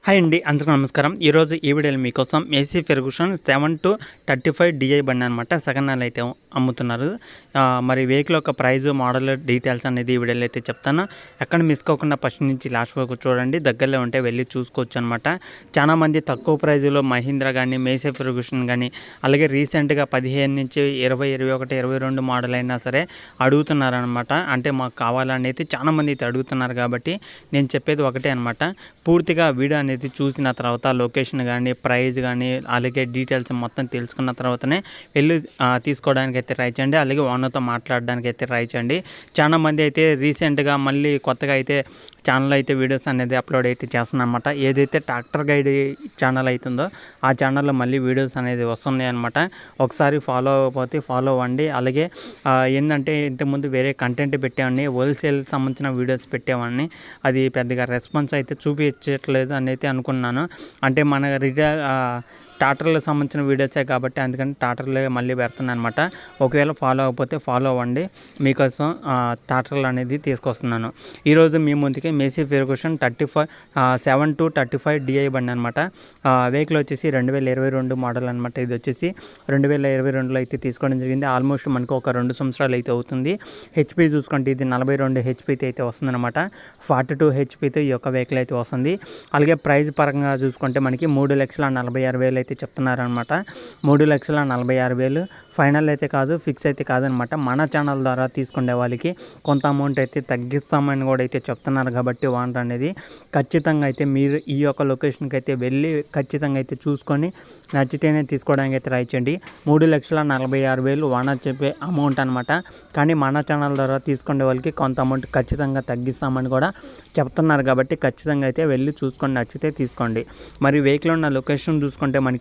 Hi అండి, అందరికీ నమస్కారం. ఈరోజు ఈ వీడియోలో మీకోసం ఏసీ ఫెర్గుసన్ 7-35 డిఐ బండి అనమాట సెకండ్ హ్యాండ్ అయితే అమ్ముతున్నారు. మరి వెహికల్ యొక్క ప్రైస్, మోడల్ డీటెయిల్స్ అనేది ఈ వీడియోలో అయితే చెప్తాను. ఎక్కడ మిస్ కాకుండా ఫస్ట్ నుంచి లాస్ట్ వరకు చూడండి. దగ్గరలో ఉంటే వెళ్ళి చూసుకోవచ్చు అనమాట. చాలామంది తక్కువ ప్రైజులో మహీంద్రా కానీ, మేసీ ఫెర్గుసన్ కానీ, అలాగే రీసెంట్గా 15 నుంచి 20, 21, 22 మోడల్ అయినా సరే అడుగుతున్నారనమాట. అంటే మాకు కావాలనేది చాలామంది అయితే అడుగుతున్నారు కాబట్టి నేను చెప్పేది ఒకటే అనమాట. పూర్తిగా వీడియో అనేది చూసిన తర్వాత లొకేషన్ కానీ, ప్రైస్ కానీ, అలాగే డీటెయిల్స్ మొత్తం తెలుసుకున్న తర్వాతనే వెళ్ళి తీసుకోవడానికి అయితే ట్రై చేయండి. అలాగే ఓనర్తో మాట్లాడడానికి అయితే ట్రై చేయండి. చాలామంది అయితే రీసెంట్గా మళ్ళీ కొత్తగా అయితే ఛానల్ అయితే వీడియోస్ అనేది అప్లోడ్ అయితే చేస్తున్నాను అనమాట. ఏదైతే ట్రాక్టర్ గైడ్ ఛానల్ అవుతుందో ఆ ఛానల్లో మళ్ళీ వీడియోస్ అనేది వస్తున్నాయి అనమాట. ఒకసారి ఫాలో అవ్వకపోతే ఫాలో అవ్వండి. అలాగే ఏంటంటే ఇంతకుముందు వేరే కంటెంట్ పెట్టేవాడిని, హోల్సేల్ సంబంధించిన వీడియోస్ పెట్టేవాడిని. అది పెద్దగా రెస్పాన్స్ అయితే చూపించట్లేదు అని అయితే అనుకున్నాను. అంటే మన టాటర్లకు సంబంధించిన వీడియోసే కాబట్టి అందుకని టాటర్లే మళ్ళీ పెడుతున్నాను అనమాట. ఒకవేళ ఫాలో అవ్వకపోతే ఫాలో అవ్వండి, మీకోసం టాటర్లు అనేది తీసుకొస్తున్నాను. ఈరోజు మీ ముందుకి మేసీ ఫెర్గుసన్ 7-35 డిఐ బండి అనమాట. వెహికల్ వచ్చేసి 2022 మోడల్ అనమాట. ఇది వచ్చేసి 2022లో అయితే తీసుకోవడం జరిగింది. ఆల్మోస్ట్ మనకు ఒక 2 సంవత్సరాలు అయితే అవుతుంది. హెచ్పి చూసుకుంటే ఇది 42 హెచ్పితో అయితే వస్తుందన్నమాట. 42 హెచ్పితో ఈ యొక్క వెహికల్ అయితే వస్తుంది. అలాగే ప్రైస్ పరంగా చూసుకుంటే మనకి 3,46,000 అయితే చెప్తున్నారనమాట. 3,46,000 ఫైనల్ అయితే కాదు, ఫిక్స్ అయితే కాదనమాట. మన ఛానల్ ద్వారా తీసుకునే వాళ్ళకి కొంత అమౌంట్ అయితే తగ్గిస్తామని కూడా అయితే చెప్తున్నారు కాబట్టి ఓనర్ అనేది ఖచ్చితంగా అయితే మీరు ఈ యొక్క లొకేషన్కి అయితే వెళ్ళి ఖచ్చితంగా అయితే చూసుకొని నచ్చితేనే తీసుకోవడానికి అయితే ట్రై చేయండి. 3,46,000 ఓనర్ చెప్పే అమౌంట్ అనమాట. కానీ మన ఛానల్ ద్వారా తీసుకునే వాళ్ళకి కొంత అమౌంట్ ఖచ్చితంగా తగ్గిస్తామని కూడా చెప్తున్నారు కాబట్టి ఖచ్చితంగా అయితే వెళ్ళి చూసుకొని నచ్చితే తీసుకోండి. మరి వెహికల్ ఉన్న లొకేషన్ చూసుకుంటే మనకి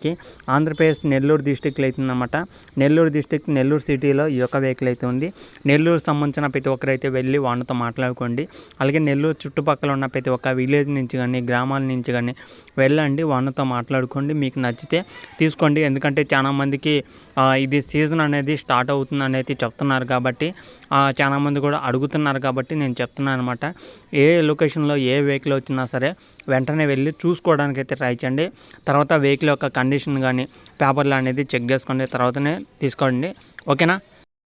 ఆంధ్రప్రదేశ్ నెల్లూరు డిస్టిక్లో అవుతుందన్నమాట. నెల్లూరు డిస్టిక్, నెల్లూరు సిటీలో ఈ యొక్క వెహికల్ అయితే ఉంది. నెల్లూరు సంబంధించిన ప్రతి ఒక్కరైతే వెళ్ళి వాళ్ళతో మాట్లాడుకోండి. అలాగే నెల్లూరు చుట్టుపక్కల ఉన్న ప్రతి ఒక్క విలేజ్ నుంచి కానీ, గ్రామాల నుంచి కానీ వెళ్ళండి, వాళ్ళతో మాట్లాడుకోండి. మీకు నచ్చితే తీసుకోండి. ఎందుకంటే చాలామందికి ఇది సీజన్ అనేది స్టార్ట్ అవుతుంది అనేది చెప్తున్నారు కాబట్టి చాలామంది కూడా అడుగుతున్నారు కాబట్టి నేను చెప్తున్నాను అనమాట. ఏ లొకేషన్లో ఏ వెహికల్ వచ్చినా సరే వెంటనే వెళ్ళి చూసుకోవడానికి అయితే ట్రై చేయండి. తర్వాత వెహికల్ యొక్క కండిషన్ కానీ, పేపర్లు అనేది చెక్ చేసుకోండి, తర్వాతనే తీసుకోండి. ఓకేనా?